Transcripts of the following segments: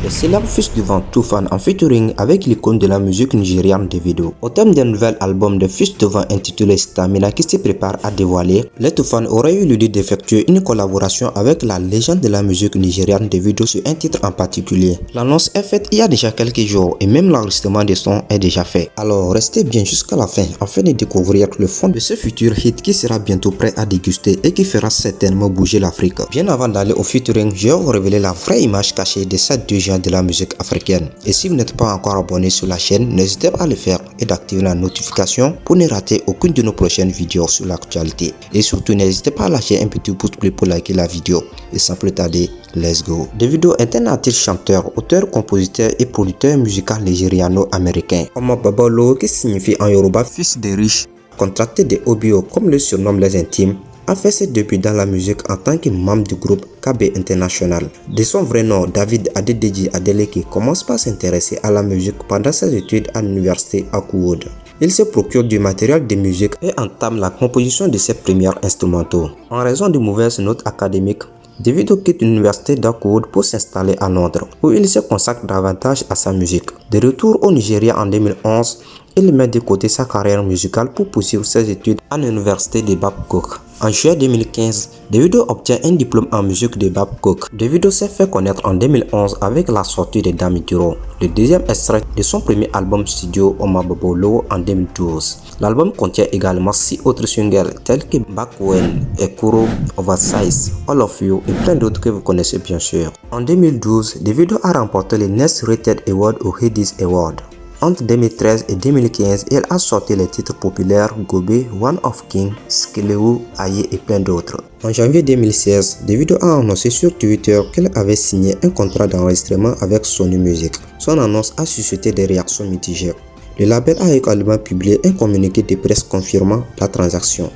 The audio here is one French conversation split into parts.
Le célèbre fils du vent Toofan en featuring avec l'icône de la musique nigériane Davido. Au thème d'un nouvel album de Fils du vent intitulé Stamina qui se prépare à dévoiler, les Toofan auraient eu l'idée d'effectuer une collaboration avec la légende de la musique nigériane Davido sur un titre en particulier. L'annonce est faite il y a déjà quelques jours et même l'enregistrement des sons est déjà fait. Alors restez bien jusqu'à la fin afin de découvrir le fond de ce futur hit qui sera bientôt prêt à déguster et qui fera certainement bouger l'Afrique. Bien avant d'aller au featuring, je vais vous révéler la vraie image cachée de ces deux gens de la musique africaine. Et si vous n'êtes pas encore abonné sur la chaîne, n'hésitez pas à le faire et d'activer la notification pour ne rater aucune de nos prochaines vidéos sur l'actualité. Et surtout, n'hésitez pas à lâcher un petit pouce bleu pour liker la vidéo. Et sans plus tarder, let's go. Davido est un artiste chanteur, auteur, compositeur et producteur musical nigériano-américain. Oma Babalo, qui signifie en Yoruba fils des riches, contracté des Obio comme le surnomment les intimes, a fait ses débuts dans la musique en tant que membre du groupe KB International. De son vrai nom, David Adedeji Adeleke commence par s'intéresser à la musique pendant ses études à l'université Akuwood. Il se procure du matériel de musique et entame la composition de ses premiers instrumentaux. En raison de mauvaises notes académiques, Davido quitte l'université d'Akuwood pour s'installer à Londres, où il se consacre davantage à sa musique. De retour au Nigeria en 2011, il met de côté sa carrière musicale pour poursuivre ses études à l'université de Babcock. En juillet 2015, Davido obtient un diplôme en musique de Babcock. Davido s'est fait connaître en 2011 avec la sortie de Dami Duro, le deuxième extrait de son premier album studio Oma Babolo en 2012. L'album contient également 6 autres singles tels que Back When, Ekuro, Oversize, All of You et plein d'autres que vous connaissez bien sûr. En 2012, Davido a remporté le Next Rated Award au Headies Award. Entre 2013 et 2015, il a sorti les titres populaires Gobe, One of King, Skelewu, Aye et plein d'autres. En janvier 2016, Davido a annoncé sur Twitter qu'il avait signé un contrat d'enregistrement avec Sony Music. Son annonce a suscité des réactions mitigées. Le label a également publié un communiqué de presse confirmant la transaction.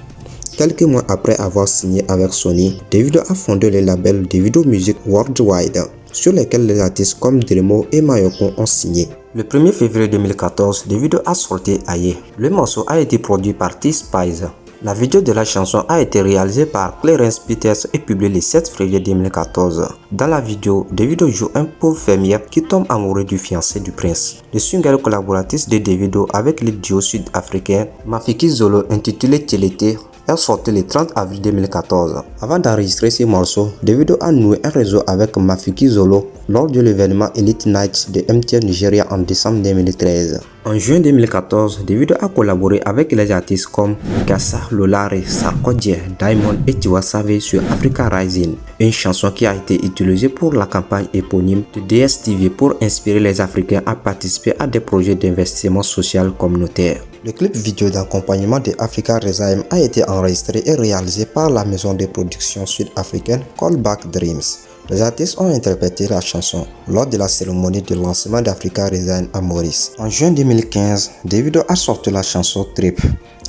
Quelques mois après avoir signé avec Sony, Davido a fondé le label Davido Music Worldwide, sur lesquels les artistes comme Dremo et Mayoko ont signé. Le 1er février 2014, Davido a sorti Aye. Le morceau a été produit par T-Spice. La vidéo de la chanson a été réalisée par Clarence Peters et publiée le 7 février 2014. Dans la vidéo, Davido joue un pauvre fermier qui tombe amoureux du fiancé du prince. Le single collaboratif de Davido avec le duo sud-africain Mafiki Zolo intitulé Tchelete est sorti le 30 avril 2014. Avant d'enregistrer ce morceau, Davido a noué un réseau avec Mafiki Zolo lors de l'événement Elite Nights de MTN Nigeria en décembre 2013. En juin 2014, Davido a collaboré avec les artistes comme Mikasa, Lolare, Sarkodie, Diamond et Tiwa Savage sur Africa Rising, une chanson qui a été utilisée pour la campagne éponyme de DSTV pour inspirer les Africains à participer à des projets d'investissement social communautaire. Le clip vidéo d'accompagnement de Africa Rising a été enregistré et réalisé par la maison de production sud-africaine Callback Dreams. Les artistes ont interprété la chanson lors de la cérémonie de lancement d'Africa Rising à Maurice. En juin 2015, Davido a sorti la chanson Trip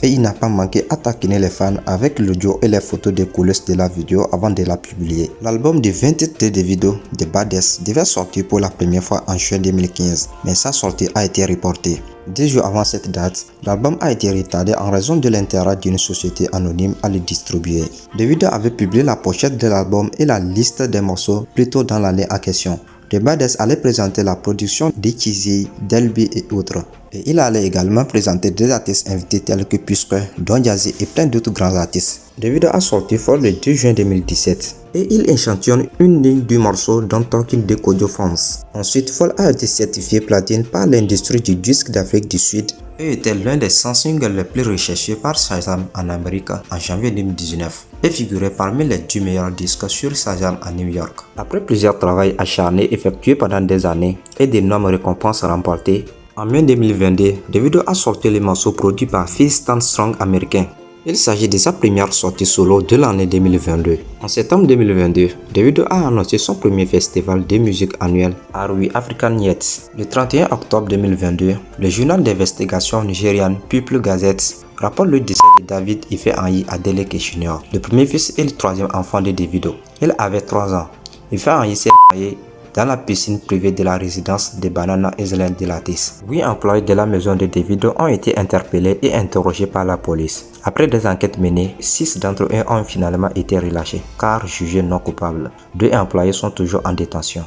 et il n'a pas manqué à taquiner les fans avec l'audio et les photos des coulisses de la vidéo avant de la publier. L'album de 20 titres de Davido, The Baddest, devait sortir pour la première fois en juin 2015, mais sa sortie a été reportée. 10 jours avant cette date, l'album a été retardé en raison de l'intérêt d'une société anonyme à le distribuer. Davido avait publié la pochette de l'album et la liste des morceaux plus tôt dans l'année en question. The Baddest allait présenter la production de Chizzy, Delby et autres. Et il allait également présenter des artistes invités tels que Puske, Don Jazzy et plein d'autres grands artistes. Davido a sorti Fall le 2 juin 2017 et il échantillonne une ligne du morceau dans Talking de Kojo Fans. Ensuite, Fall a été certifié platine par l'industrie du disque d'Afrique du Sud et était l'un des 100 singles les plus recherchés par Shazam en Amérique en janvier 2019 et figurait parmi les 10 meilleurs disques sur Shazam à New York. Après plusieurs travaux acharnés effectués pendant des années et d'énormes récompenses remportées, en mai 2022, Davido a sorti le morceau produit par Phil Stand Strong américain. Il s'agit de sa première sortie solo de l'année 2022. En septembre 2022, Davido a annoncé son premier festival de musique annuel Arui African Nights. Le 31 octobre 2022, le journal d'investigation nigérian People Gazette rapporte le décès de David Ife Anyi Adeleke Jr., le premier fils et le troisième enfant de Davido. Il avait 3 ans. Ife Anyi s'est marié dans la piscine privée de la résidence de Banana Island de Latis. 8 employés de la maison de Davido ont été interpellés et interrogés par la police. Après des enquêtes menées, 6 d'entre eux ont finalement été relâchés car jugés non coupables. 2 employés sont toujours en détention.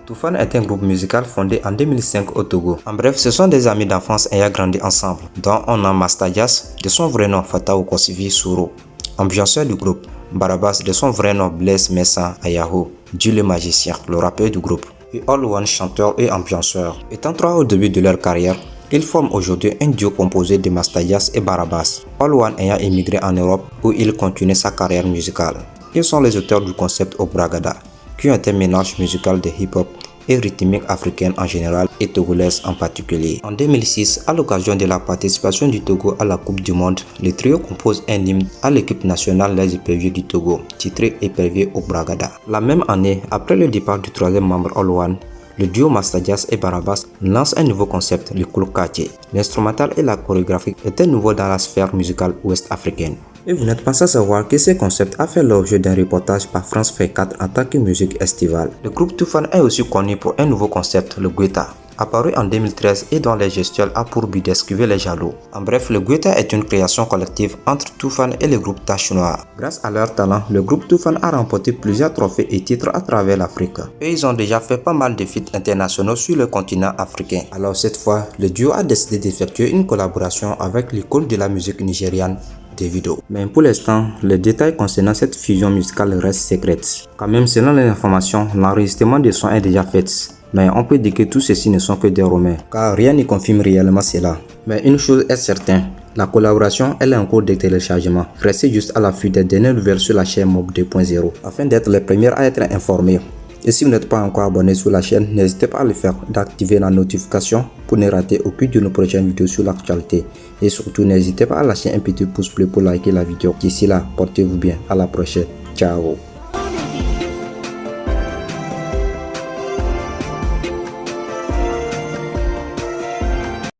Toufan est un groupe musical fondé en 2005 au Togo. En bref, ce sont des amis d'enfance ayant grandi ensemble, dont on a Mastagias, de son vrai nom Fatao Kosivi Souro, ambianceur du groupe, Barabas de son vrai nom Blaise Messa Ayahu, Dieu le magicien, le rappeur du groupe, et All One, chanteur et ambianceur. Étant trois au début de leur carrière, ils forment aujourd'hui un duo composé de Mastagias et Barabas, All One ayant émigré en Europe où il continue sa carrière musicale. Ils sont les auteurs du concept Obragada, qui est un mélange musical de hip-hop et rythmique africaine en général et togolaise en particulier. En 2006, à l'occasion de la participation du Togo à la Coupe du Monde, le trio compose un hymne à l'équipe nationale des éperviers du Togo, titré Épervier Obragada. La même année, après le départ du troisième membre All One, le duo Mastagias et Barabas lance un nouveau concept, le Kulkache. L'instrumental et la chorégraphie étaient nouveaux dans la sphère musicale ouest-africaine. Et vous n'êtes pas sans savoir que ce concept a fait l'objet d'un reportage par France 4 en tant que musique estivale. Le groupe Toufan est aussi connu pour un nouveau concept, le Guetta, apparu en 2013 et dont les gestuels a pour but d'esquiver les jaloux. En bref, le Guetta est une création collective entre Toufan et le groupe Tache Noire. Grâce à leur talent, le groupe Toufan a remporté plusieurs trophées et titres à travers l'Afrique. Et ils ont déjà fait pas mal de feats internationaux sur le continent africain. Alors cette fois, le duo a décidé d'effectuer une collaboration avec l'icône de la musique nigériane, Davido. Mais pour l'instant, les détails concernant cette fusion musicale restent secrets. Quand même, selon les informations, l'enregistrement des sons est déjà fait. Mais on peut dire que tout ceci ne sont que des rumeurs, car rien ne confirme réellement cela. Mais une chose est certaine, la collaboration elle est en cours de téléchargement. Restez juste à l'affût des dernières nouvelles sur la chaîne Mob 2.0 afin d'être les premiers à être informés. Et si vous n'êtes pas encore abonné sur la chaîne, n'hésitez pas à le faire, d'activer la notification pour ne rater aucune de nos prochaines vidéos sur l'actualité. Et surtout, n'hésitez pas à lâcher un petit pouce bleu pour liker la vidéo. D'ici là, portez-vous bien. À la prochaine. Ciao.